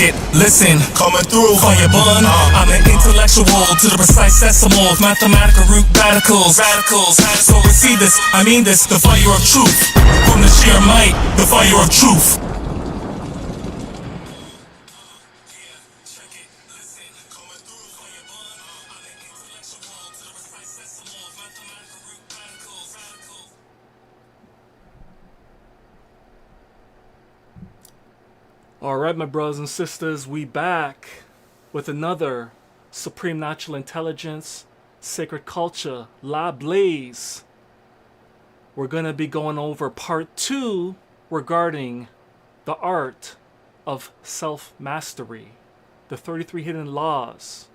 it, listen, coming through for your bun. I'm an intellectual to the precise decimals, mathematical root radicals. So receive this, I mean this, the fire of truth. From the sheer might, the fire of truth. Alright, my brothers and sisters, we back with another Supreme Natural Intelligence, Sacred Culture, L.I.F.E. We're going to be going over part 2 regarding the art of self-mastery, the 33 hidden laws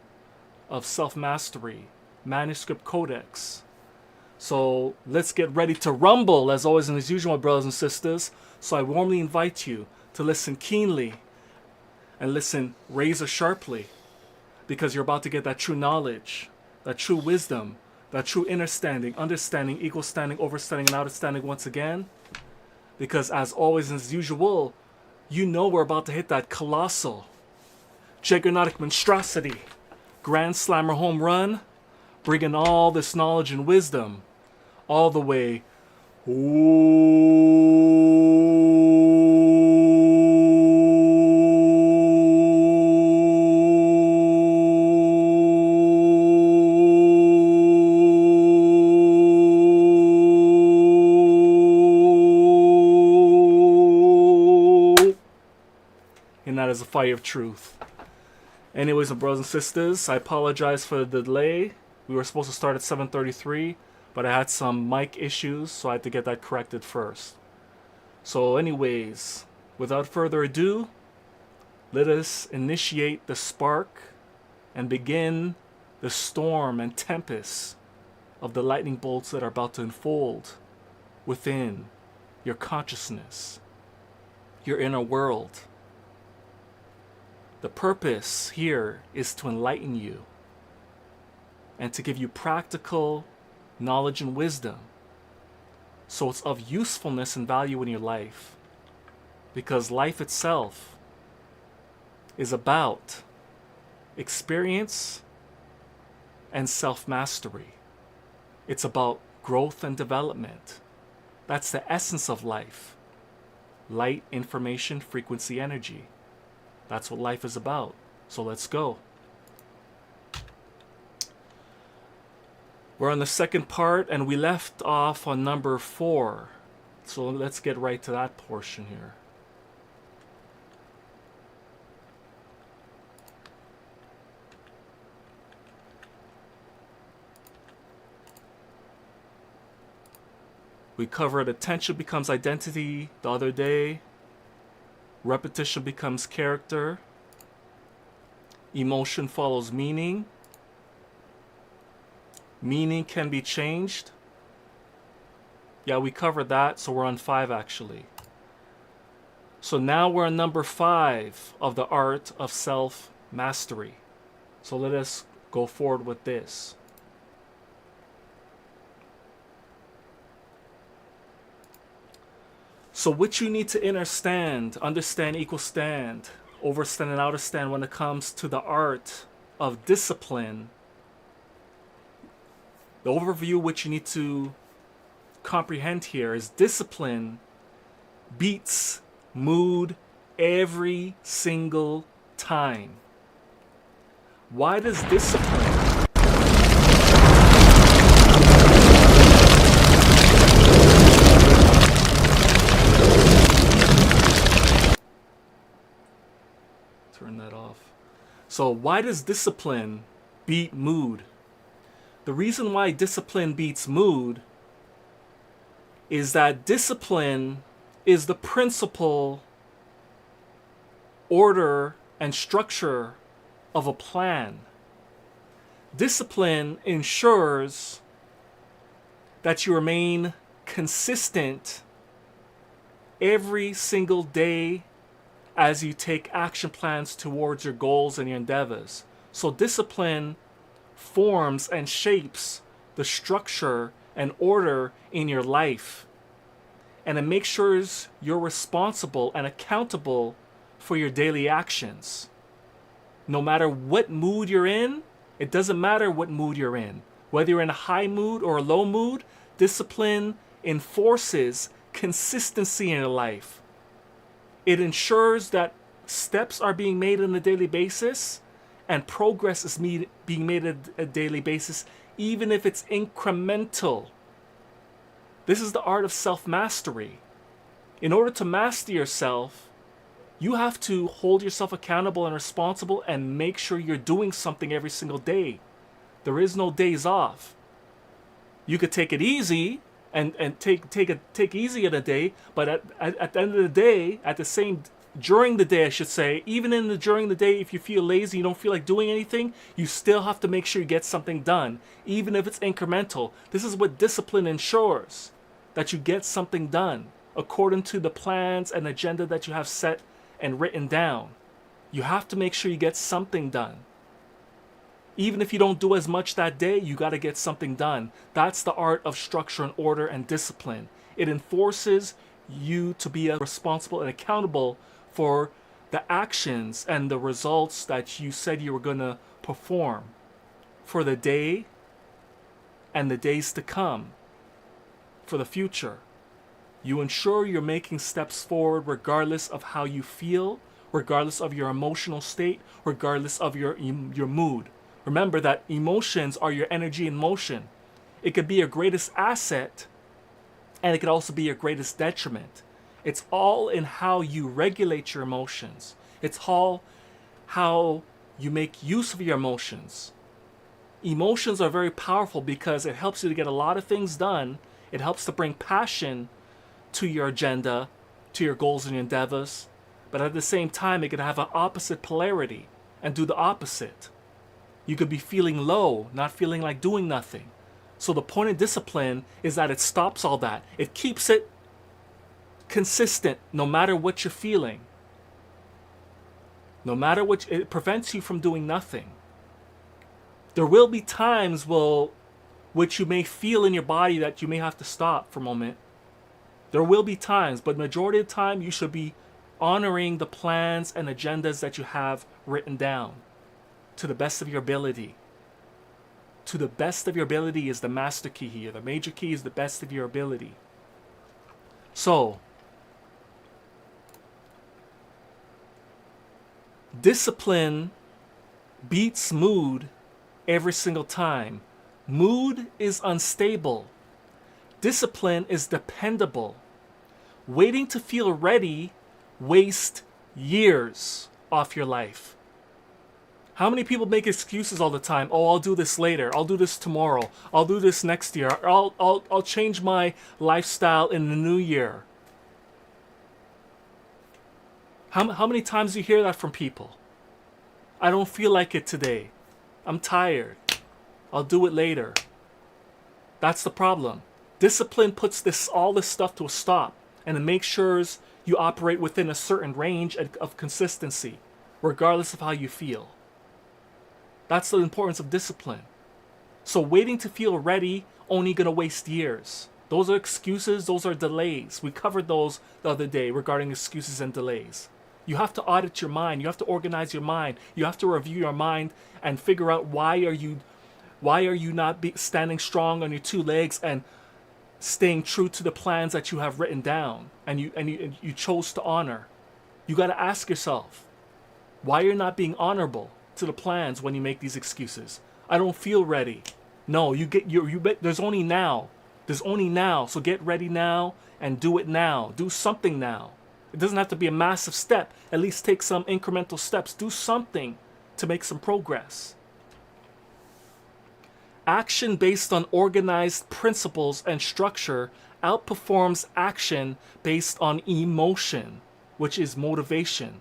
of self-mastery, manuscript codex. So let's get ready to rumble, as always and as usual, my brothers and sisters. So I warmly invite you to listen keenly and listen razor sharply, because you're about to get that true knowledge, that true wisdom, that true understanding, equal standing, overstanding, and outstanding once again. Because as always and as usual, you know we're about to hit that colossal, juggernaut monstrosity, grand slammer home run, bringing all this knowledge and wisdom all the way as a fire of truth. Anyways, my brothers and sisters, I apologize for the delay. We were supposed to start at 7:33, but I had some mic issues, so I had to get that corrected first. So anyways, without further ado, let us initiate the spark and begin the storm and tempest of the lightning bolts that are about to unfold within your consciousness, your inner world. The purpose here is to enlighten you and to give you practical knowledge and wisdom, so it's of usefulness and value in your life, because life itself is about experience and self-mastery. It's about growth and development. That's the essence of life. Light, information, frequency, energy. That's what life is about. So let's go. We're on the second part, and we left off on number 4. So let's get right to that portion here. We covered attention becomes identity the other day. Repetition becomes character. Emotion follows meaning. Meaning can be changed. Yeah, we covered that, so we're on 5 actually. So now we're on number 5 of the art of self-mastery. So let us go forward with this. So what you need to understand, equal stand, overstand and understand when it comes to the art of discipline, the overview which you need to comprehend here is discipline beats mood every single time. Why does discipline? Turn that off. So why does discipline beat mood? The reason why discipline beats mood is that discipline is the principle, order, and structure of a plan. Discipline ensures that you remain consistent every single day as you take action plans towards your goals and your endeavors. So discipline forms and shapes the structure and order in your life. And it makes sure you're responsible and accountable for your daily actions. No matter what mood you're in, it doesn't matter what mood you're in. Whether you're in a high mood or a low mood, discipline enforces consistency in your life. It ensures that steps are being made on a daily basis and progress is being made on a daily basis, even if it's incremental. This is the art of self-mastery. In order to master yourself, you have to hold yourself accountable and responsible and make sure you're doing something every single day. There is no days off. You could take it easy and take easy in a day, but at the end of the day, during the day, I should say, even during the day, if you feel lazy, you don't feel like doing anything, you still have to make sure you get something done, even if it's incremental. This is what discipline ensures, that you get something done according to the plans and agenda that you have set and written down. You have to make sure you get something done. Even if you don't do as much that day, you got to get something done. That's the art of structure and order and discipline. It enforces you to be responsible and accountable for the actions and the results that you said you were going to perform for the day and the days to come, for the future. You ensure you're making steps forward regardless of how you feel, regardless of your emotional state, regardless of your mood. Remember that emotions are your energy in motion. It could be your greatest asset, and it could also be your greatest detriment. It's all in how you regulate your emotions. It's all how you make use of your emotions. Emotions are very powerful because it helps you to get a lot of things done. It helps to bring passion to your agenda, to your goals and your endeavors. But at the same time, it could have an opposite polarity and do the opposite. You could be feeling low, not feeling like doing nothing. So the point of discipline is that it stops all that. It keeps it consistent no matter what you're feeling. No matter what, it prevents you from doing nothing. There will be times which you may feel in your body that you may have to stop for a moment. There will be times, but majority of the time you should be honoring the plans and agendas that you have written down to the best of your ability. To the best of your ability is the master key here. The major key is the best of your ability. So, discipline beats mood every single time. Mood is unstable. Discipline is dependable. Waiting to feel ready wastes years off your life. How many people make excuses all the time? Oh, I'll do this later. I'll do this tomorrow. I'll do this next year. I'll change my lifestyle in the new year. How many times do you hear that from people? I don't feel like it today. I'm tired. I'll do it later. That's the problem. Discipline puts all this stuff to a stop, and it makes sure you operate within a certain range of consistency, regardless of how you feel. That's the importance of discipline. So waiting to feel ready only going to waste years. Those are excuses, those are delays. We covered those the other day regarding excuses and delays. You have to audit your mind. You have to organize your mind. You have to review your mind and figure out why are you not standing strong on your two legs and staying true to the plans that you have written down and you chose to honor. You got to ask yourself why you're not being honorable to the plans when you make these excuses. I don't feel ready. No, there's only now. There's only now. So get ready now and do it now. Do something now. It doesn't have to be a massive step. At least take some incremental steps. Do something to make some progress. Action based on organized principles and structure outperforms action based on emotion, which is motivation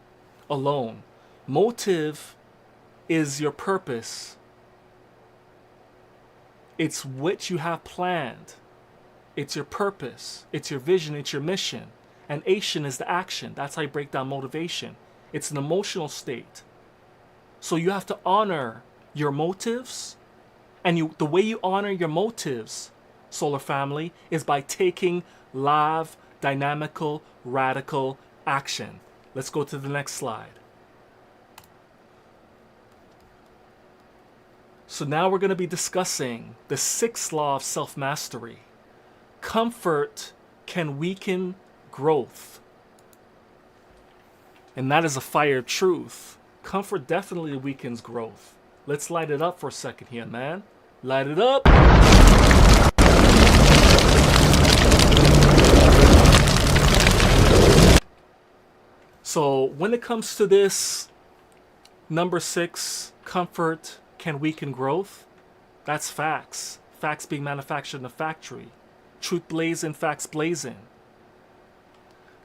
alone. Motive is your purpose. It's what you have planned. It's your purpose. It's your vision. It's your mission. And action is the action. That's how you break down motivation. It's an emotional state. So you have to honor your motives. And the way you honor your motives, solar family, is by taking live, dynamical, radical action. Let's go to the next slide. So now we're going to be discussing the 6th law of self-mastery. Comfort can weaken growth. And that is a fire truth. Comfort definitely weakens growth. Let's light it up for a second here, man. Light it up. So when it comes to this, number 6, comfort can weaken growth. That's facts. Facts being manufactured in a factory. Truth blazing, facts blazing.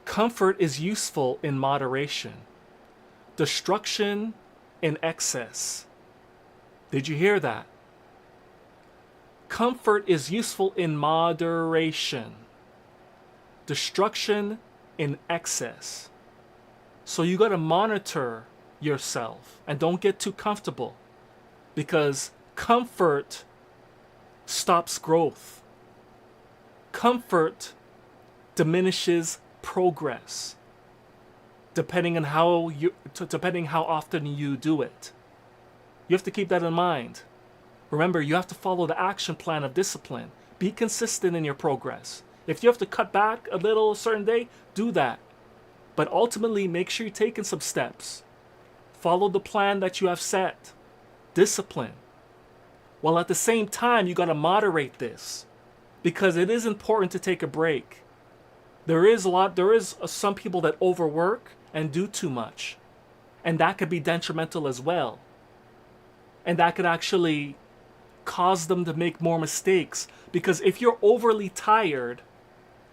Comfort is useful in moderation. Destruction in excess. Did you hear that? Comfort is useful in moderation. Destruction in excess. So you got to monitor yourself and don't get too comfortable, because comfort stops growth. Comfort diminishes progress, depending how often you do it. You have to keep that in mind. Remember, you have to follow the action plan of discipline. Be consistent in your progress. If you have to cut back a little a certain day, do that. But ultimately, make sure you're taking some steps. Follow the plan that you have set. Discipline. While at the same time, you got to moderate this, because it is important to take a break. There is some people that overwork and do too much, and that could be detrimental as well. And that could actually cause them to make more mistakes, because if you're overly tired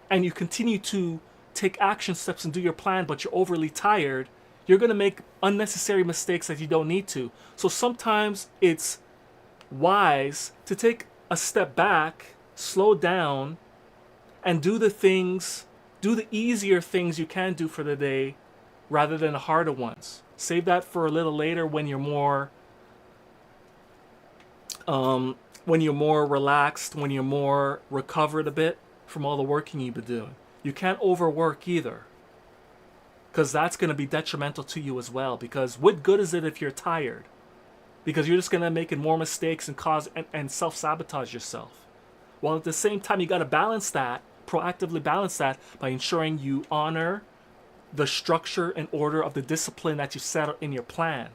and you continue to take action steps and do your plan, but you're overly tired, you're going to make unnecessary mistakes that you don't need to. So sometimes it's wise to take a step back, slow down, and do the easier things you can do for the day rather than the harder ones. Save that for a little later when you're more relaxed, when you're more recovered a bit from all the working you've been doing. You can't overwork either, because that's going to be detrimental to you as well. Because what good is it if you're tired? Because you're just going to make more mistakes and self-sabotage yourself. While at the same time, you got to balance that, proactively balance that, by ensuring you honor the structure and order of the discipline that you set in your plan.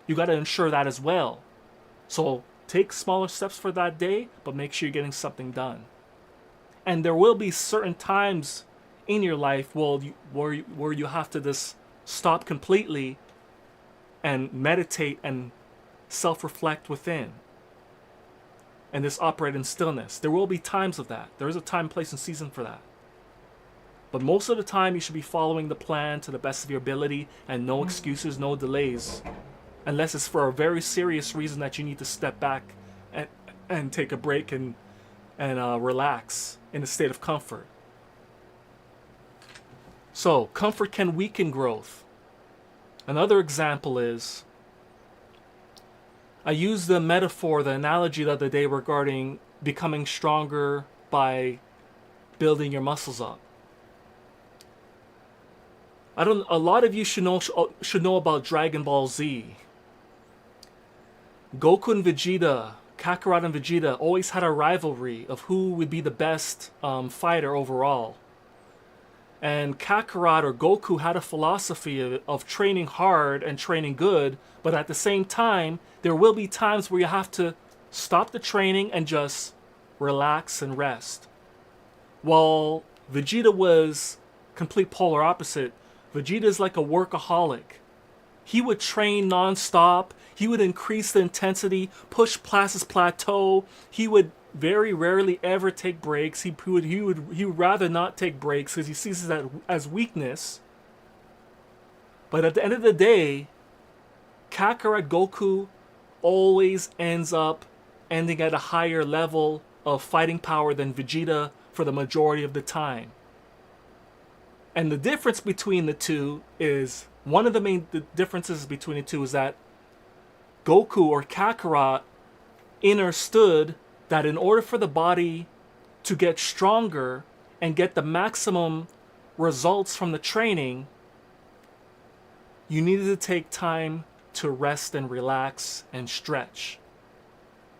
You got to ensure that as well. So take smaller steps for that day, but make sure you're getting something done. And there will be certain times in your life where you have to just stop completely and meditate and self-reflect within, and just operate in stillness. There will be times of that. There is a time, place, and season for that. But most of the time, you should be following the plan to the best of your ability, and no excuses, no delays, unless it's for a very serious reason that you need to step back and take a break and relax in a state of comfort. So, comfort can weaken growth. Another example is, I used the metaphor, the analogy the other day regarding becoming stronger by building your muscles up. A lot of you should know about Dragon Ball Z. Goku and Vegeta, Kakarot and Vegeta always had a rivalry of who would be the best fighter overall. And Kakarot or Goku had a philosophy of training hard and training good, but at the same time, there will be times where you have to stop the training and just relax and rest. While Vegeta was complete polar opposite. Vegeta is like a workaholic. He would train non-stop. He would increase the intensity, push past his plateau. He would very rarely ever take breaks. He would rather not take breaks because he sees that as weakness. But at the end of the day, Kakarot Goku always ends up ending at a higher level of fighting power than Vegeta for the majority of the time. And the difference between the two is, one of the main differences between the two is that Goku or Kakarot understood that in order for the body to get stronger and get the maximum results from the training, you needed to take time to rest and relax and stretch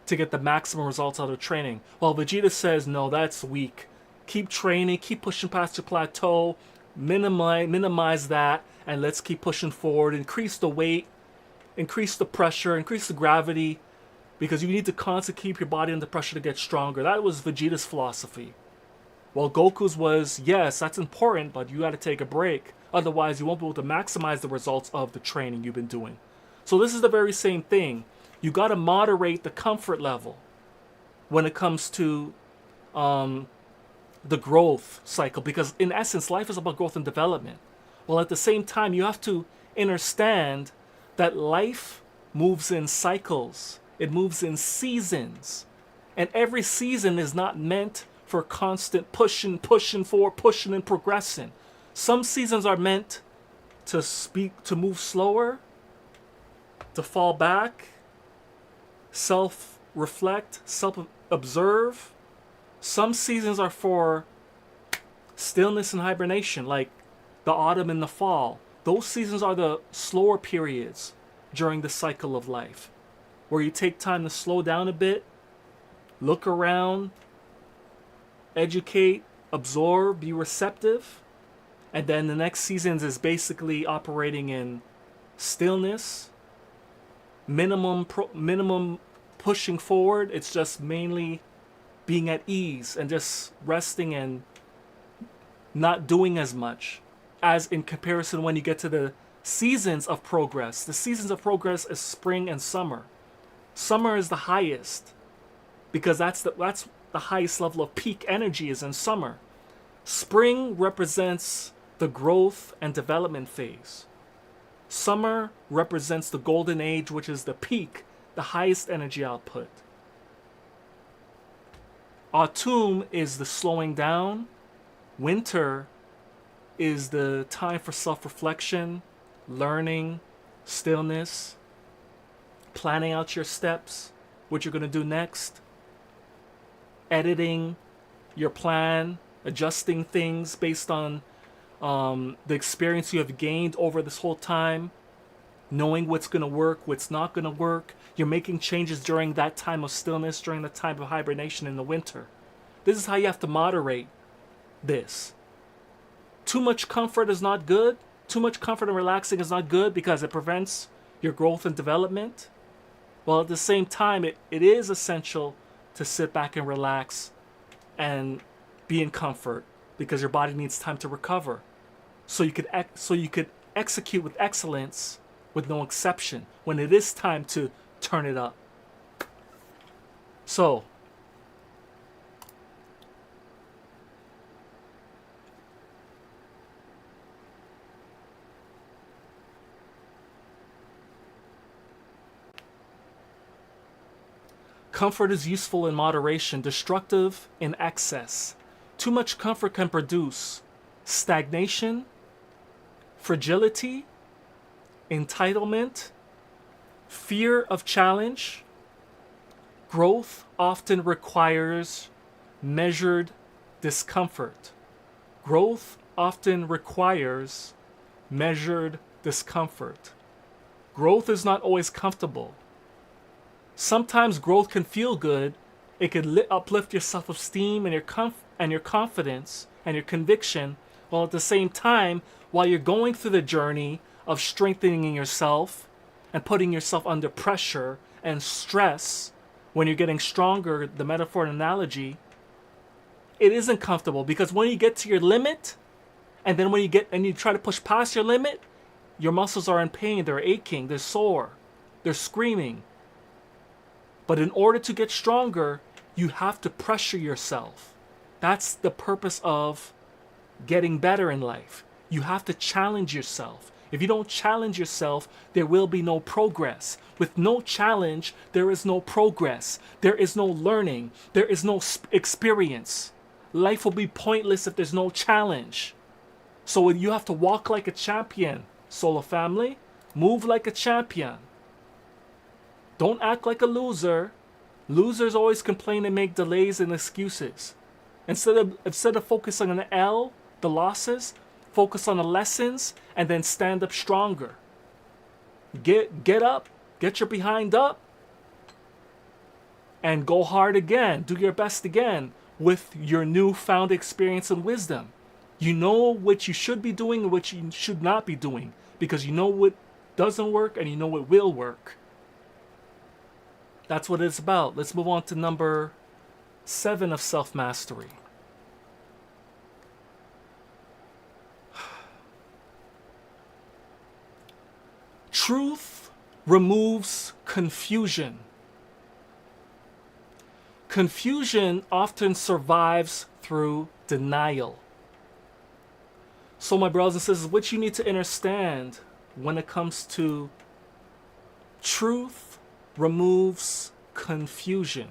to get the maximum results out of training. While Vegeta says, no, that's weak. Keep training, keep pushing past your plateau, minimize that, and let's keep pushing forward. Increase the weight, increase the pressure, increase the gravity, because you need to constantly keep your body under pressure to get stronger. That was Vegeta's philosophy. While Goku's was, yes, that's important, but you got to take a break. Otherwise, you won't be able to maximize the results of the training you've been doing. So this is the very same thing. You got to moderate the comfort level when it comes to the growth cycle, because in essence, life is about growth and development. Well, at the same time, you have to understand that life moves in cycles. It moves in seasons. And every season is not meant for constant pushing forward, pushing and progressing. Some seasons are meant to move slower, to fall back, self-reflect, self-observe. Some seasons are for stillness and hibernation, like the autumn and the fall. Those seasons are the slower periods during the cycle of life, where you take time to slow down a bit, look around, educate, absorb, be receptive. And then the next seasons is basically operating in stillness, minimum pushing forward. It's just mainly being at ease and just resting and not doing as much, as in comparison when you get to the seasons of progress. The seasons of progress is spring and summer. Summer is the highest because that's the highest level of peak energy is in summer. Spring represents the growth and development phase. Summer represents the golden age, which is the peak, the highest energy output. Autumn is the slowing down. Winter is the time for self-reflection, learning, stillness, planning out your steps, what you're going to do next, editing your plan, adjusting things based on the experience you have gained over this whole time, knowing what's going to work, what's not going to work. You're making changes during that time of stillness, during the time of hibernation in the winter. This is how you have to moderate this. Too much comfort is not good. Too much comfort and relaxing is not good because it prevents your growth and development. While at the same time, it is essential to sit back and relax and be in comfort because your body needs time to recover. So you could execute with excellence with no exception when it is time to turn it up. So, comfort is useful in moderation, destructive in excess. Too much comfort can produce stagnation, fragility, entitlement, fear of challenge. Growth often requires measured discomfort. Growth often requires measured discomfort. Growth is not always comfortable. Sometimes growth can feel good. It can uplift your self-esteem and your confidence and your conviction, while at the same time, while you're going through the journey of strengthening yourself and putting yourself under pressure and stress, when you're getting stronger, the metaphor and analogy, it isn't comfortable because when you get to your limit, and then when you try to push past your limit, your muscles are in pain, they're aching, they're sore, they're screaming. But in order to get stronger, you have to pressure yourself. That's the purpose of getting better in life. You have to challenge yourself. If you don't challenge yourself, there will be no progress. With no challenge, there is no progress. There is no learning. There is no experience. Life will be pointless if there's no challenge. So you have to walk like a champion, Solar Family. Move like a champion. Don't act like a loser. Losers always complain and make delays and excuses. Instead of focusing on the L, the losses, focus on the lessons and then stand up stronger. Get up, get your behind up, and go hard again. Do your best again with your newfound experience and wisdom. You know what you should be doing and what you should not be doing, because you know what doesn't work and you know what will work. That's what it's about. Let's move on to number 7 of self-mastery. Truth removes confusion. Confusion often survives through denial. So, my brothers and sisters, what you need to understand when it comes to truth removes confusion.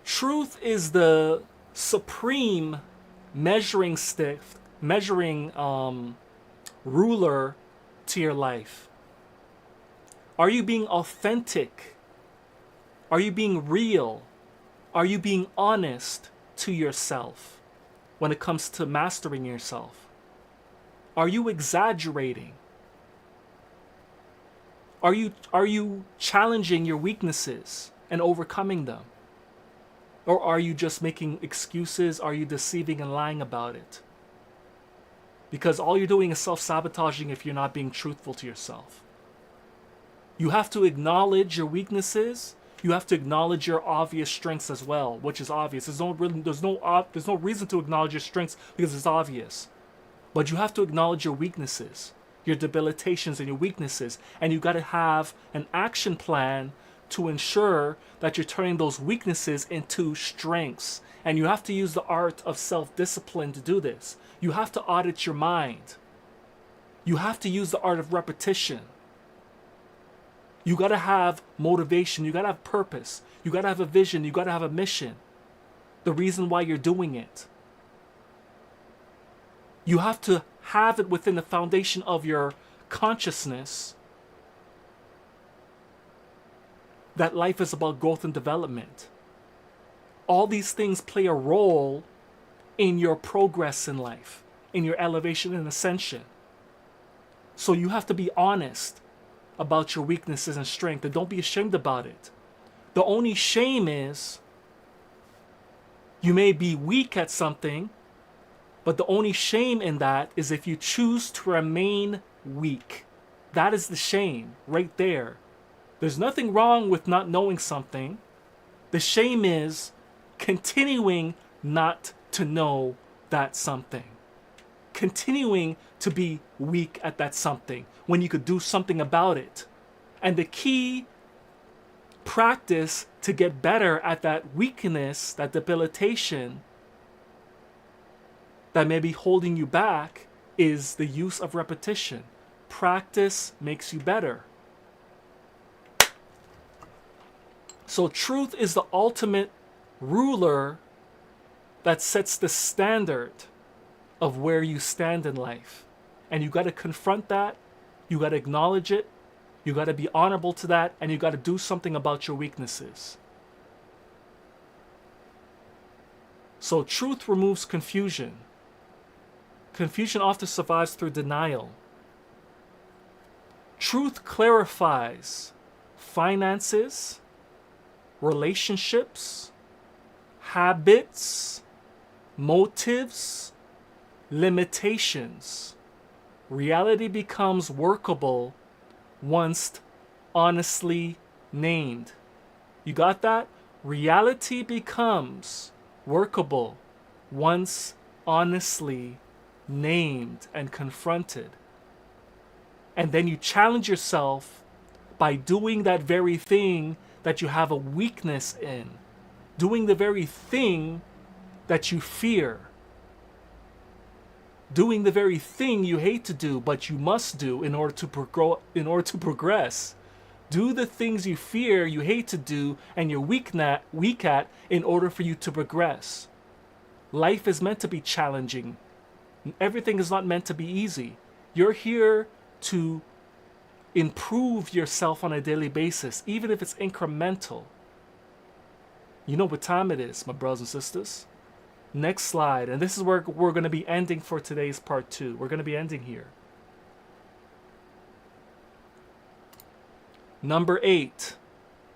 Truth is the supreme measuring stick, ruler to your life. Are you being authentic? Are you being real? Are you being honest to yourself when it comes to mastering yourself? Are you exaggerating? Are you challenging your weaknesses and overcoming them? Or are you just making excuses? Are you deceiving and lying about it? Because all you're doing is self-sabotaging if you're not being truthful to yourself. You have to acknowledge your weaknesses. You have to acknowledge your obvious strengths as well, which is obvious. There's no reason to acknowledge your strengths because it's obvious. But you have to acknowledge your weaknesses, your debilitations and your weaknesses, and you got to have an action plan to ensure that you're turning those weaknesses into strengths. And you have to use the art of self-discipline to do this. You have to audit your mind. You have to use the art of repetition. You got to have motivation. You got to have purpose. You got to have a vision. You got to have a mission. The reason why you're doing it. You have to have it within the foundation of your consciousness that life is about growth and development. All these things play a role in your progress in life, in your elevation and ascension. So you have to be honest about your weaknesses and strength, and don't be ashamed about it. The only shame is you may be weak at something, but the only shame in that is if you choose to remain weak. That is the shame right there. There's nothing wrong with not knowing something. The shame is continuing not to know that something. Continuing to be weak at that something when you could do something about it. And the key practice to get better at that weakness, that debilitation that may be holding you back, is the use of repetition. Practice makes you better. So truth is the ultimate ruler that sets the standard of where you stand in life. And you got to confront that. You got to acknowledge it. You got to be honorable to that. And you got to do something about your weaknesses. So truth removes confusion. Confusion often survives through denial. Truth clarifies finances, relationships, habits, motives, limitations. Reality becomes workable once honestly named. You got that? Reality becomes workable once honestly named and confronted. And then you challenge yourself by doing that very thing that you have a weakness in. Doing the very thing that you fear. Doing the very thing you hate to do, but you must do in order to progress. Do the things you fear, you hate to do, and you're weak at in order for you to progress. Life is meant to be challenging. Everything is not meant to be easy. You're here to improve yourself on a daily basis, even if it's incremental. You know what time it is, my brothers and sisters. Next slide, and this is where we're going to be ending for today's part 2. We're going to be ending here. Number 8.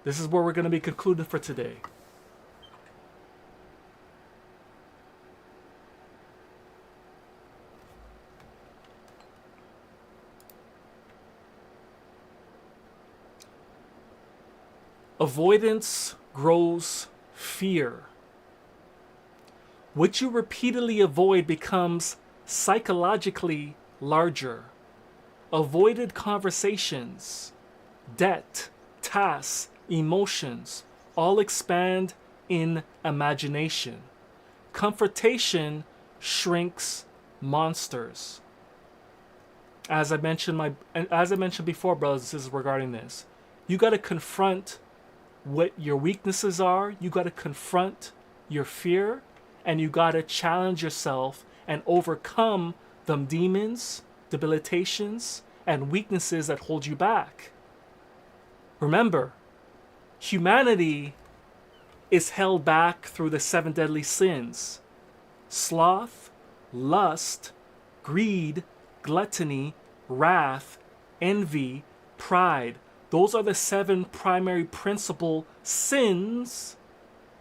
This is where we're going to be concluding for today. Avoidance grows fear. What you repeatedly avoid becomes psychologically larger. Avoided conversations, debt, tasks, emotions all expand in imagination. Confrontation shrinks monsters. As I mentioned before, brothers and sisters, regarding this, you got to confront what your weaknesses are. You got to confront your fear, and you got to challenge yourself and overcome them demons, debilitations, and weaknesses that hold you back. Remember, humanity is held back through the 7 deadly sins: sloth, lust, greed, gluttony, wrath, envy, pride. Those are the 7 primary principal sins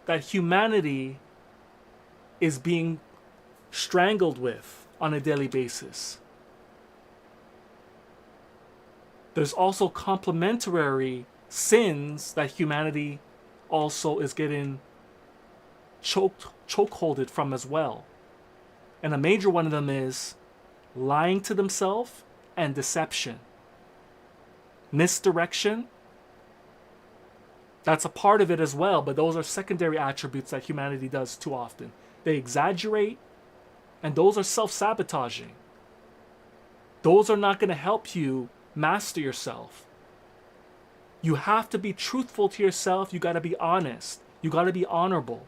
that humanity is being strangled with on a daily basis. There's also complementary sins that humanity also is getting chokeholded from as well. And a major one of them is lying to themselves and deception. Misdirection, that's a part of it as well, but those are secondary attributes that humanity does too often. They exaggerate, and those are self-sabotaging. Those are not going to help you master yourself. You have to be truthful to yourself. You got to be honest. You got to be honorable.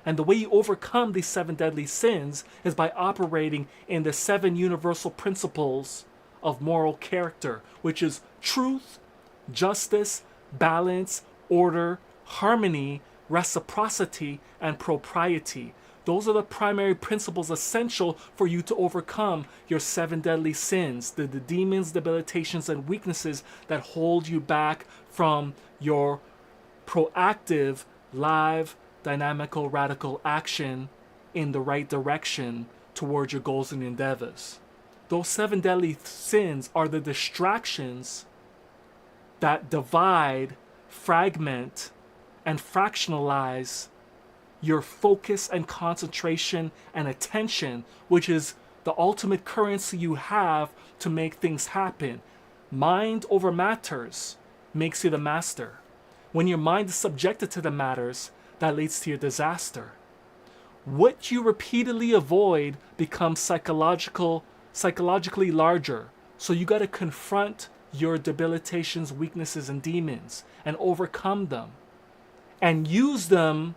And the way you overcome these 7 deadly sins is by operating in the 7 universal principles of moral character, which is truth, justice, balance, order, harmony, reciprocity, and propriety. Those are the primary principles essential for you to overcome your 7 deadly sins, the demons, debilitations, and weaknesses that hold you back from your proactive, live, dynamical, radical action in the right direction towards your goals and endeavors. Those 7 deadly sins are the distractions that divide, fragment, and fractionalize your focus and concentration and attention, which is the ultimate currency you have to make things happen. Mind over matters makes you the master. When your mind is subjected to the matters, that leads to your disaster. What you repeatedly avoid becomes psychologically larger. So you got to confront your debilitations, weaknesses, and demons and overcome them and use them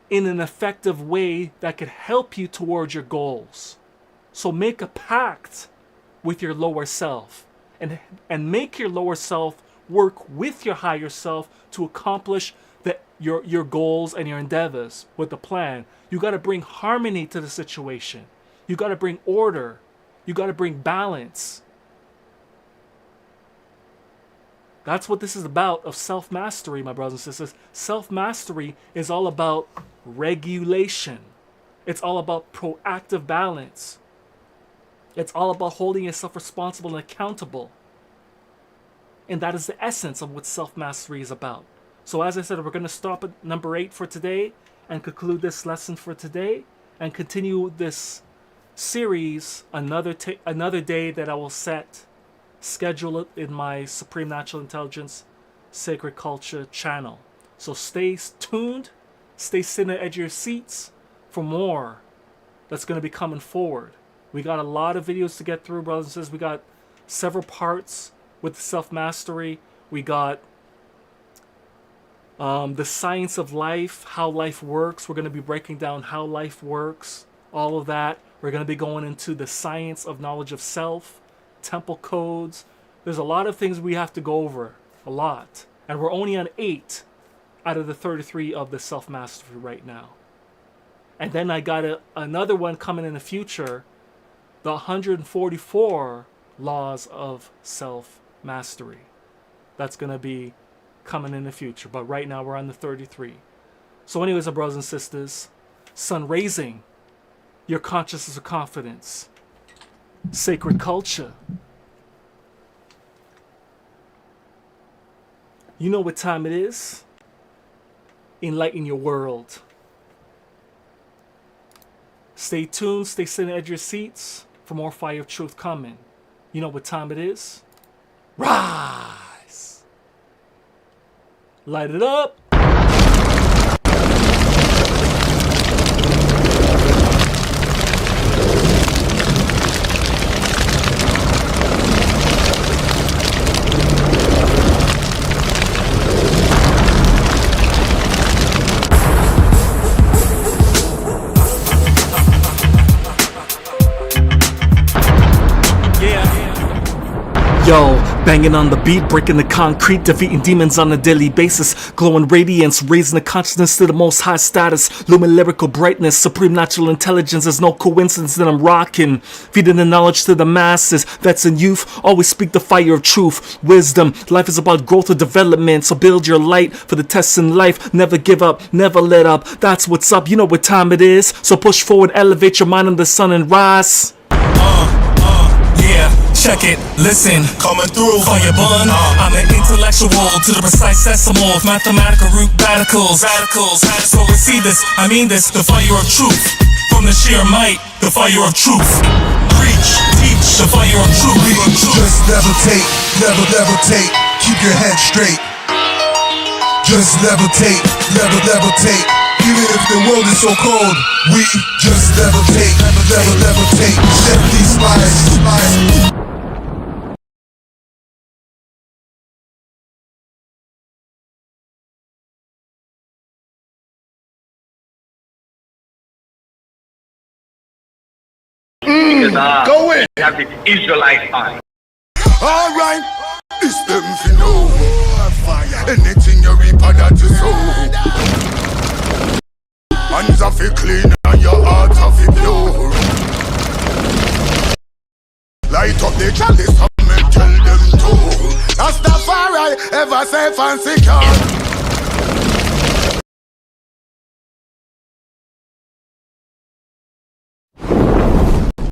in an effective way that could help you towards your goals. So make a pact with your lower self and make your lower self work with your higher self to accomplish your goals and your endeavors with the plan. You got to bring harmony to the situation. You got to bring order. You got to bring balance. That's what this is about of self-mastery, my brothers and sisters. Self-mastery is all about regulation. It's all about proactive balance. It's all about holding yourself responsible and accountable. And that is the essence of what self-mastery is about. So as I said, we're going to stop at number 8 for today and conclude this lesson for today and continue this series another day that I will schedule it in my Supreme Natural Intelligence Sacred Culture channel. So stay tuned, stay sitting at the edge of your seats for more that's going to be coming forward. We got a lot of videos to get through, brothers and sisters. We got several parts with self-mastery. We got the science of life, how life works. We're going to be breaking down how life works, all of that. We're going to be going into the science of knowledge of self, temple codes. There's a lot of things we have to go over, a lot. And we're only on 8 out of the 33 of the self-mastery right now. And then I got another one coming in the future, the 144 laws of self Cellf-Mastery. That's going to be coming in the future. But right now we're on the 33. So anyways, our brothers and sisters, sun raising your consciousness of confidence. Sacred culture. You know what time it is? Enlighten your world. Stay tuned, stay sitting at your seats for more fire of truth coming. You know what time it is? Rise! Light it up! Yo, banging on the beat, breaking the concrete, defeating demons on a daily basis, glowing radiance, raising the consciousness to the most high status, lumin lyrical brightness, supreme natural intelligence. There's no coincidence that I'm rocking, feeding the knowledge to the masses. Vets and youth always speak the fire of truth, wisdom. Life is about growth or development, so build your light for the tests in life. Never give up, never let up. That's what's up. You know what time it is. So push forward, elevate your mind in the sun and rise. Yeah, check it, listen, coming through, fire bun. I'm an intellectual to the precise decimal of mathematical root radicals. So receive this, I mean this, the fire of truth. From the sheer might, the fire of truth. Preach, teach, the fire of truth. Just levitate, levitate, keep your head straight. Just levitate, levitate. Even if the world is so cold, we just levitate, levitate. Set these lies. Go in. You have the Israelite eye. Alright, this them fi know. Anything you reap that you sow. Hands are fi clean and your heart are fi pure. Light up the chalice and tell them to. Rastafari ever safe and secure.